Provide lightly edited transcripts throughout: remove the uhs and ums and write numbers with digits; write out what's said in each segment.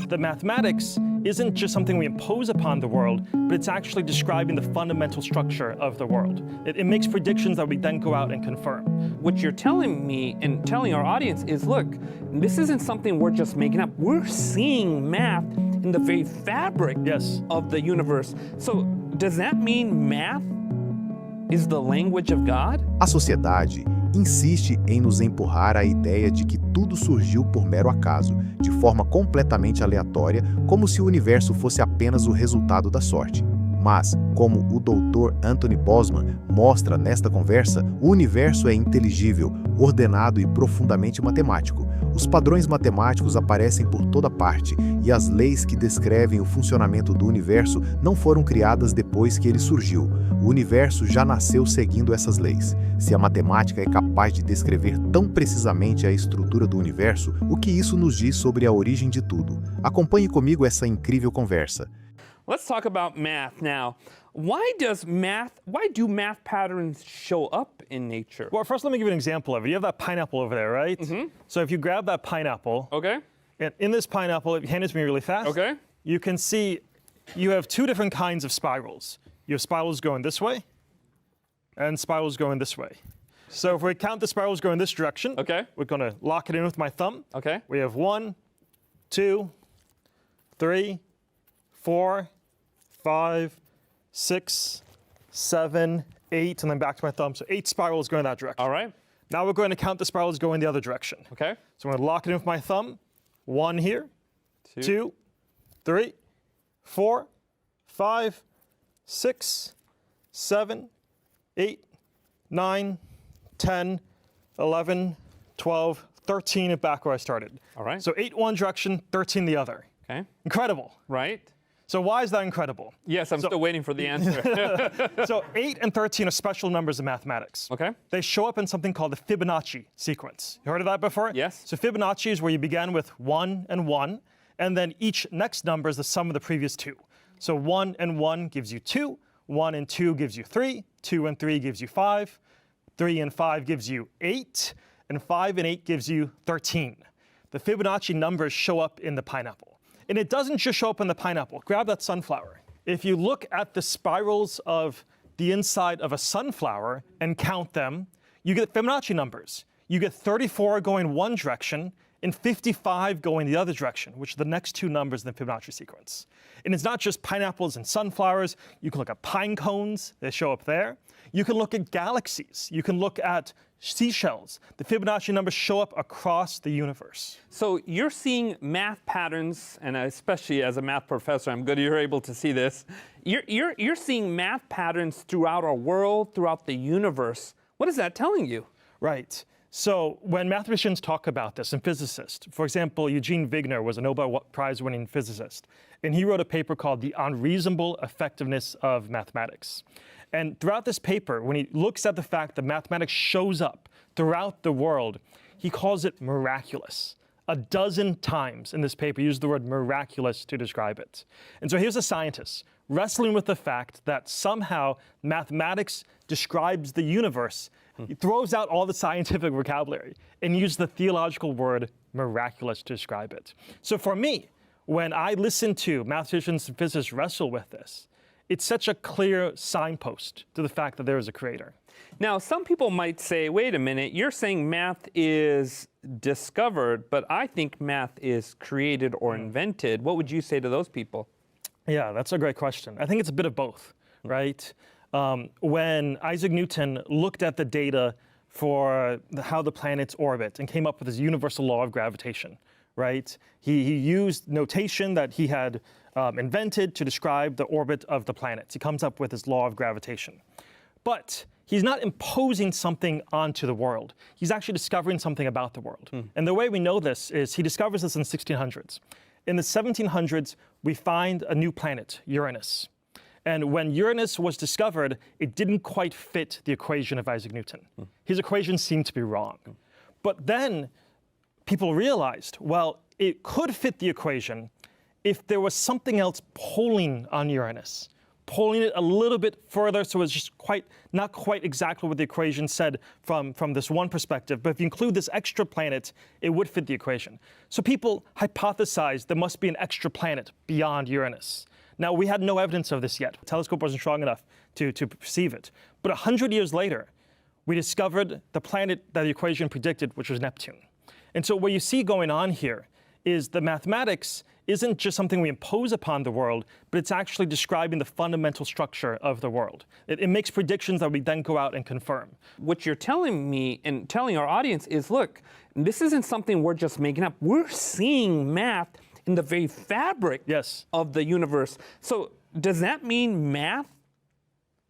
The mathematics isn't just something we impose upon the world, but it's actually describing the fundamental structure of the world. It makes predictions that we then go out and confirm. What you're telling me and telling our audience is, look, this isn't something we're just making up. We're seeing math in the very fabric of the universe. So does that mean math is the language of God? A sociedade insiste em nos empurrar a ideia de que tudo surgiu por mero acaso, de forma completamente aleatória, como se o universo fosse apenas o resultado da sorte. Mas, como o Dr. Anthony Bosman mostra nesta conversa, o universo é inteligível, ordenado e profundamente matemático. Os padrões matemáticos aparecem por toda parte, e as leis que descrevem o funcionamento do universo não foram criadas depois que ele surgiu. O universo já nasceu seguindo essas leis. Se a matemática é capaz de descrever tão precisamente a estrutura do universo, o que isso nos diz sobre a origem de tudo? Acompanhe comigo essa incrível conversa. Let's talk about math now. Why do math patterns show up in nature? Well, first let me give you an example of it. You have that pineapple over there, right? So if you grab that pineapple, and in this pineapple, if you hand it to me really fast, you can see you have two different kinds of spirals. You have spirals going this way, and spirals going this way. So if we count the spirals going this direction, we're going to lock it in with my thumb. We have 1, 2, 3, 4, 5, 6, 7, 8, and then back to my thumb. So 8 spirals going that direction. All right. Now we're going to count the spirals going the other direction. Okay. So I'm going to lock it in with my thumb. 1 here, 2, 3, 4, 5, 6, 7, 8, 9, 10, 11, 12, 13, and back where I started. All right. So 8 one direction, 13 the other. Okay. Incredible. Right. So why is that incredible? Yes, I'm still waiting for the answer. So 8 and 13 are special numbers in mathematics. Okay. They show up in something called the Fibonacci sequence. You heard of that before? Yes. So Fibonacci is where you begin with 1 and 1, and then each next number is the sum of the previous 2. So 1 and 1 gives you 2, 1 and 2 gives you 3, 2 and 3 gives you 5, 3 and 5 gives you 8, and 5 and 8 gives you 13. The Fibonacci numbers show up in the pineapple. And it doesn't just show up in the pineapple. Grab that sunflower. If you look at the spirals of the inside of a sunflower and count them, you get Fibonacci numbers. You get 34 going one direction and 55 going the other direction, which are the next 2 numbers in the Fibonacci sequence. And it's not just pineapples and sunflowers. You can look at pine cones. They show up there. You can look at galaxies. You can look at seashells. The Fibonacci numbers show up across the universe. So you're seeing math patterns, and especially as a math professor, I'm good you're able to see this. You're seeing math patterns throughout our world, throughout the universe. What is that telling you? Right. So when mathematicians talk about this, and physicists, for example, Eugene Wigner was a Nobel Prize-winning physicist, and he wrote a paper called The Unreasonable Effectiveness of Mathematics. And throughout this paper, when he looks at the fact that mathematics shows up throughout the world, he calls it miraculous. 12 times in this paper, he used the word miraculous to describe it. And so here's a scientist wrestling with the fact that somehow mathematics describes the universe. He throws out all the scientific vocabulary and uses the theological word miraculous to describe it. So for me, when I listen to mathematicians and physicists wrestle with this, it's such a clear signpost to the fact that there is a creator. Now, some people might say, wait a minute, you're saying math is discovered, but I think math is created or invented. What would you say to those people? Yeah, that's a great question. I think it's a bit of both, right? When Isaac Newton looked at the data for how the planets orbit and came up with his universal law of gravitation, right? He used notation that he had invented to describe the orbit of the planets. He comes up with his law of gravitation. But he's not imposing something onto the world. He's actually discovering something about the world. And the way we know this is he discovers this in the 1600s. In the 1700s, we find a new planet, Uranus. And when Uranus was discovered, it didn't quite fit the equation of Isaac Newton. His equation seemed to be wrong. But then people realized, well, it could fit the equation if there was something else pulling on Uranus. pulling it a little bit further so it's just not quite exactly what the equation said from this one perspective. But if you include this extra planet, it would fit the equation. So people hypothesized there must be an extra planet beyond Uranus. Now, we had no evidence of this yet. The telescope wasn't strong enough to perceive it. But 100 years later, we discovered the planet that the equation predicted, which was Neptune. And so what you see going on here is the mathematics isn't just something we impose upon the world, but it's actually describing the fundamental structure of the world. It makes predictions that we then go out and confirm. What you're telling me and telling our audience is, look, this isn't something we're just making up. We're seeing math in the very fabric of the universe. So does that mean math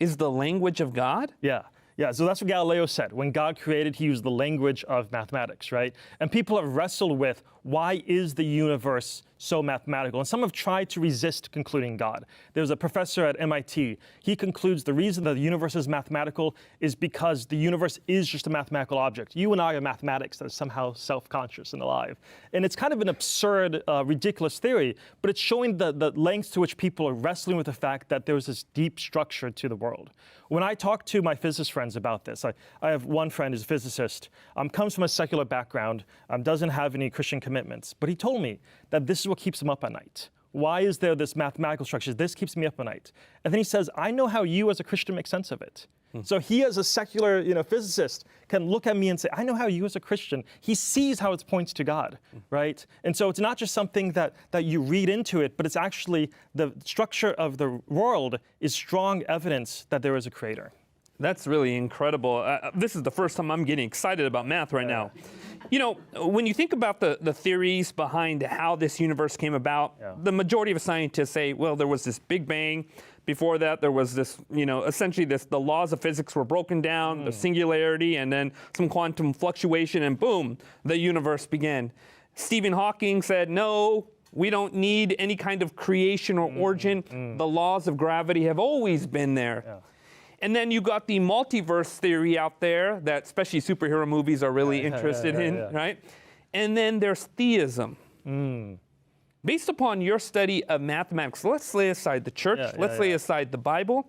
is the language of God? Yeah, so that's what Galileo said. When God created, he used the language of mathematics, right? And people have wrestled with, why is the universe so mathematical? And some have tried to resist concluding God. There's a professor at MIT. He concludes the reason that the universe is mathematical is because the universe is just a mathematical object. You and I are mathematics that are somehow self-conscious and alive. And it's kind of an absurd, ridiculous theory, but it's showing the lengths to which people are wrestling with the fact that there's this deep structure to the world. When I talk to my physicist friends about this, I have one friend who's a physicist, comes from a secular background, doesn't have any Christian commitments, but he told me that this is what keeps him up at night. Why is there this mathematical structure? This keeps me up at night. And then he says, I know how you as a Christian make sense of it. So he as a secular physicist can look at me and say, I know how you as a Christian, he sees how it points to God, right? And so it's not just something that you read into it, but it's actually the structure of the world is strong evidence that there is a creator. That's really incredible. This is the first time I'm getting excited about math right now. You know, when you think about the theories behind how this universe came about, the majority of scientists say, well, there was this Big Bang. Before that, there was this, essentially the laws of physics were broken down, the singularity, and then some quantum fluctuation, and boom, the universe began. Stephen Hawking said, no, we don't need any kind of creation or origin. The laws of gravity have always been there. And then you got the multiverse theory out there that especially superhero movies are really interested in, right? And then there's theism. Based upon your study of mathematics, let's lay aside the church, let's lay aside the Bible.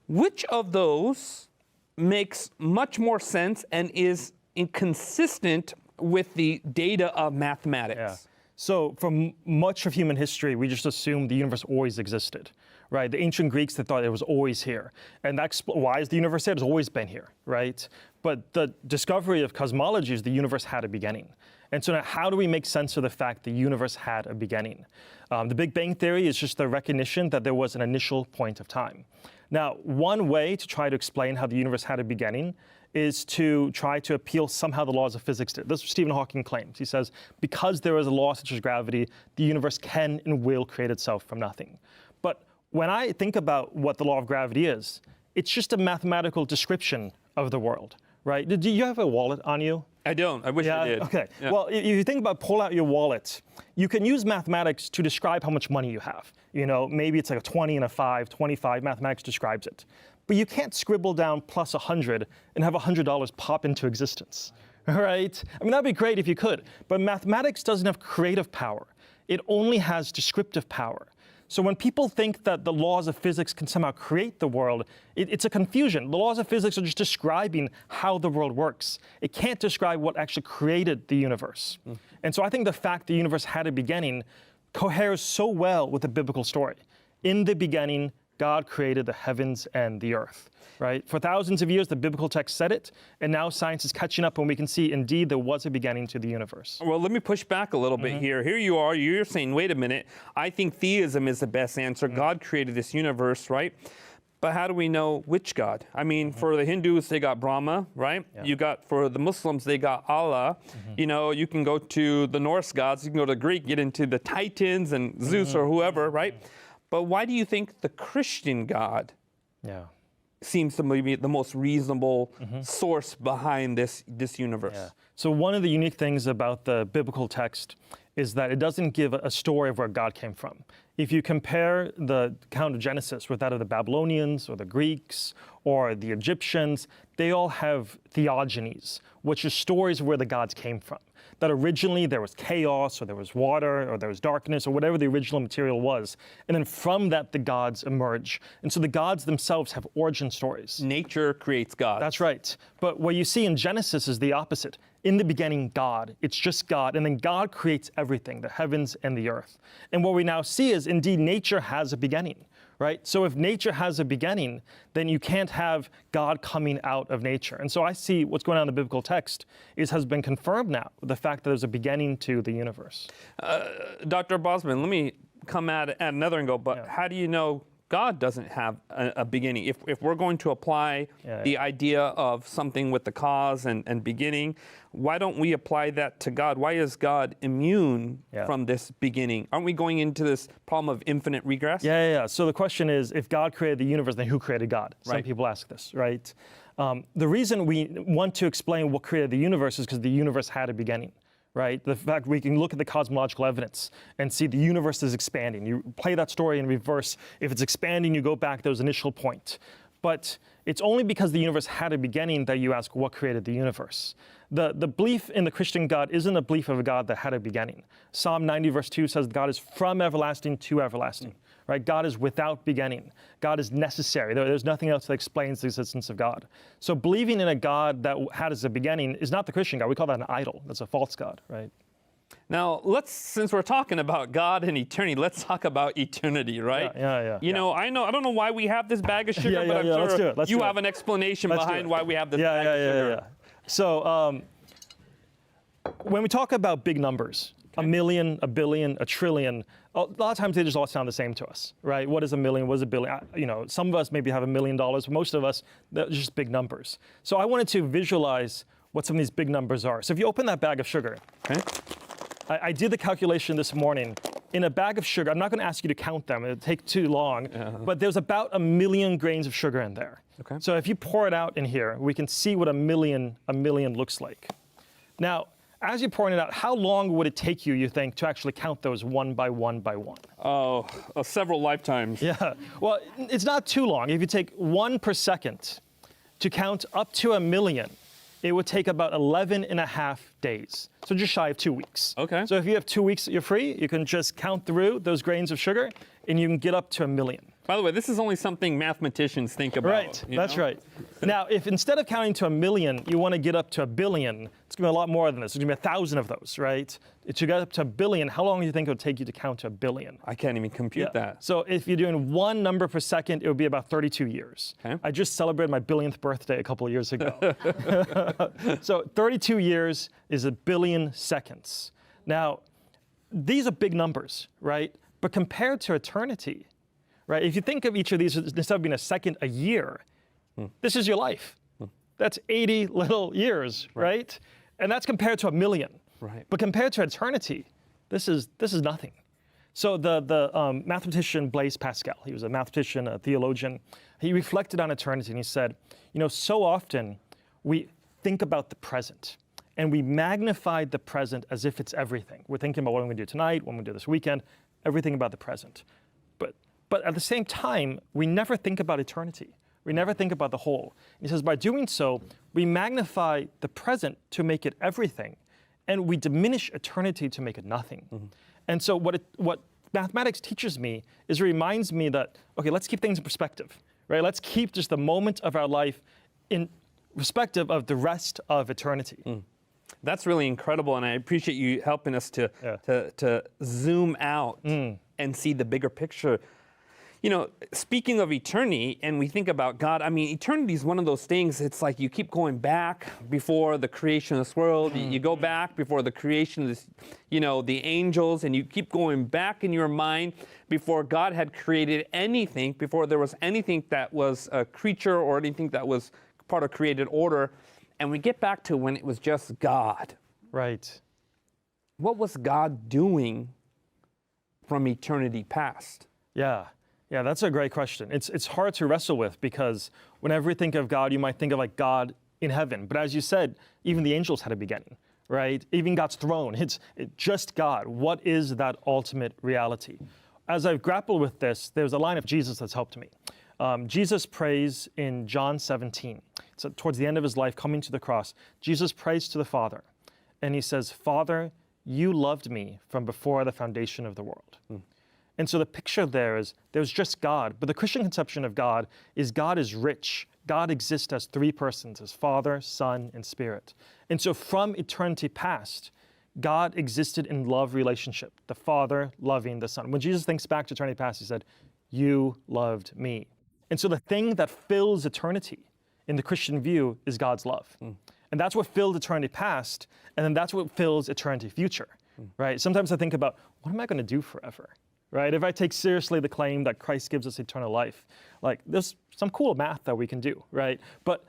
Which of those makes much more sense and is inconsistent with the data of mathematics? So from much of human history, we just assumed the universe always existed, right? The ancient Greeks, they thought it was always here. And that's why is the universe here? It's always been here, right? But the discovery of cosmology is the universe had a beginning. And so now how do we make sense of the fact the universe had a beginning? The Big Bang Theory is just the recognition that there was an initial point of time. Now, one way to try to explain how the universe had a beginning is to try to appeal somehow the laws of physics. This is what Stephen Hawking claims. He says, because there is a law such as gravity, the universe can and will create itself from nothing. But when I think about what the law of gravity is, it's just a mathematical description of the world, right? Do you have a wallet on you? I don't. I wish I did. Okay. Yeah. Well, if you think about pull out your wallet, you can use mathematics to describe how much money you have. Maybe it's like a 20 and a 5, 25, mathematics describes it. But you can't scribble down plus 100 and have $100 pop into existence, right? I mean, that'd be great if you could, but mathematics doesn't have creative power. It only has descriptive power. So when people think that the laws of physics can somehow create the world, it's a confusion. The laws of physics are just describing how the world works. It can't describe what actually created the universe. And so I think the fact the universe had a beginning coheres so well with the biblical story. In the beginning, God created the heavens and the earth, right? For thousands of years, the biblical text said it, and now science is catching up and we can see, indeed, there was a beginning to the universe. Well, let me push back a little bit here. Here you are, you're saying, wait a minute, I think theism is the best answer. God created this universe, right? But how do we know which God? I mean, for the Hindus, they got Brahma, right? For the Muslims, they got Allah. You can go to the Norse gods, you can go to Greek, get into the Titans and Zeus or whoever, right? But why do you think the Christian God seems to be the most reasonable source behind this universe? So one of the unique things about the biblical text is that it doesn't give a story of where God came from. If you compare the account of Genesis with that of the Babylonians or the Greeks or the Egyptians, they all have theogonies, which are stories of where the gods came from. That originally there was chaos, or there was water, or there was darkness, or whatever the original material was. And then from that, the gods emerge. And so the gods themselves have origin stories. Nature creates gods. That's right. But what you see in Genesis is the opposite. In the beginning, God. It's just God. And then God creates everything, the heavens and the earth. And what we now see is, indeed, nature has a beginning. Right? So if nature has a beginning, then you can't have God coming out of nature. And so I see what's going on in the biblical text has been confirmed now, the fact that there's a beginning to the universe. Dr. Bosman, let me come at another angle, but how do you know God doesn't have a beginning? If we're going to apply the idea of something with the cause and beginning, why don't we apply that to God? Why is God immune from this beginning? Aren't we going into this problem of infinite regress? Yeah. So the question is, if God created the universe, then who created God? Some people ask this, right? The reason we want to explain what created the universe is because the universe had a beginning. Right? The fact we can look at the cosmological evidence and see the universe is expanding. You play that story in reverse. If it's expanding, you go back to those initial point. But it's only because the universe had a beginning that you ask what created the universe. The belief in the Christian God isn't a belief of a God that had a beginning. Psalm 90 verse 2 says God is from everlasting to everlasting. Right? God is without beginning. God is necessary. There's nothing else that explains the existence of God. So believing in a God that had as a beginning is not the Christian God. We call that an idol. That's a false God, right? Now, since we're talking about God and eternity, let's talk about eternity, right? Yeah. You know, I don't know why we have this bag of sugar, but I'm sure you have an explanation behind why we have this bag of sugar. So when we talk about big numbers, a million, a billion, a trillion, a lot of times they just all sound the same to us, right? What is a million? What is a billion? You know, some of us maybe have $1 million, but most of us, they're just big numbers. So I wanted to visualize what some of these big numbers are. So if you open that bag of sugar, I did the calculation this morning. In a bag of sugar, I'm not going to ask you to count them. It'll take too long. But there's about 1 million grains of sugar in there. So if you pour it out in here, we can see what a million looks like. Now, as you're pouring it out, how long would it take you think, to actually count those one by one by one? Oh, several lifetimes. Yeah. Well, it's not too long. If you take 1 per second to count up to 1 million, it would take about 11.5 days. So just shy of 2 weeks. Okay. So if you have 2 weeks that you're free, you can just count through those grains of sugar and you can get up to 1 million. By the way, this is only something mathematicians think about. Right, that's right. Now, if instead of counting to 1 million, you want to get up to 1 billion, it's going to be a lot more than this. There's going to be 1,000 of those, right? To get up to 1 billion, how long do you think it would take you to count to 1 billion? I can't even compute that. So if you're doing 1 number per second, it would be about 32 years. I just celebrated my 1000th birthday a couple of years ago. So 32 years is 1 billion seconds. Now, these are big numbers, right? But compared to eternity, right? If you think of each of these, instead of being a second, a year, this is your life. That's 80 little years, right? And that's compared to 1 million. Right. But compared to eternity, this is nothing. So the mathematician Blaise Pascal, he was a mathematician, a theologian, he reflected on eternity and he said, you know, so often we think about the present and we magnify the present as if it's everything. We're thinking about what I'm going to do tonight, what I'm going to do this weekend, everything about the present. But at the same time, we never think about eternity. We never think about the whole. And he says, by doing so, we magnify the present to make it everything, and we diminish eternity to make it nothing. And so what mathematics teaches me is it reminds me that, okay, let's keep things in perspective, right? Let's keep just the moment of our life in perspective of the rest of eternity. That's really incredible, and I appreciate you helping us to zoom out and see the bigger picture. You know, speaking of eternity, and we think about God, I mean, eternity is one of those things, it's like you keep going back before the creation of this world, you go back before the creation of this, you know, the angels, and you keep going back in your mind before God had created anything, before there was anything that was a creature or anything that was part of created order, and we get back to when it was just God. Right. What was God doing from eternity past? Yeah, that's a great question. It's hard to wrestle with because whenever you think of God, you might think of like God in heaven. But as you said, even the angels had a beginning, right? Even God's throne, it's just God. What is that ultimate reality? As I've grappled with this, there's a line of Jesus that's helped me. Jesus prays in John 17. So towards the end of his life, coming to the cross, Jesus prays to the Father. And he says, Father, you loved me from before the foundation of the world. And so the picture there is there's just God. But the Christian conception of God is rich. God exists as three persons, as Father, Son, and Spirit. And so from eternity past, God existed in love relationship, the Father loving the Son. When Jesus thinks back to eternity past, he said, you loved me. And so the thing that fills eternity in the Christian view is God's love. And that's what filled eternity past, and then that's what fills eternity future, right? Sometimes I think about, what am I going to do forever, right? If I take seriously the claim that Christ gives us eternal life, like there's some cool math that we can do, right? But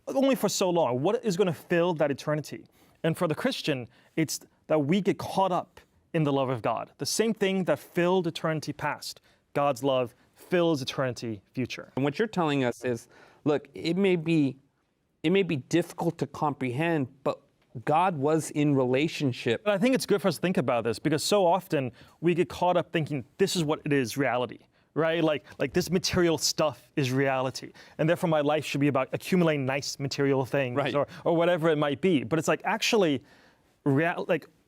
only for so long. What is going to fill that eternity? And for the Christian, it's that we get caught up in the love of God. The same thing that filled eternity past, God's love, fills eternity future. And what you're telling us is, look, it may be difficult to comprehend, but God was in relationship. But I think it's good for us to think about this because so often we get caught up thinking this is what it is, reality, right? Like this material stuff is reality. And therefore my life should be about accumulating nice material things, right, or whatever it might be. But it's like actually,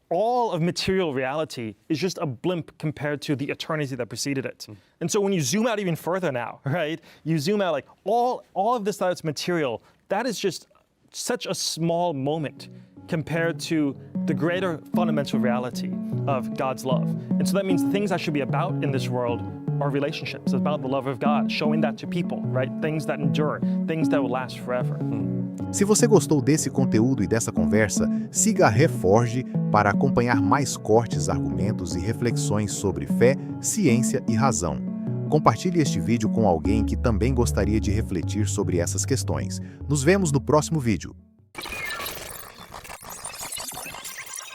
all of material reality is just a blimp compared to the eternity that preceded it. And so when you zoom out even further now, right? You zoom out like all of this that's material, that is just such a small moment compared to the greater fundamental reality of God's love. And so that means the things I should be about in this world are relationships. It's about the love of God, showing that to people, right? Things that endure, things that will last forever. Se você gostou desse conteúdo e dessa conversa, siga a Reforge para acompanhar mais cortes, argumentos e reflexões sobre fé, ciência e razão. Compartilhe este vídeo com alguém que também gostaria de refletir sobre essas questões. Nos vemos no próximo vídeo.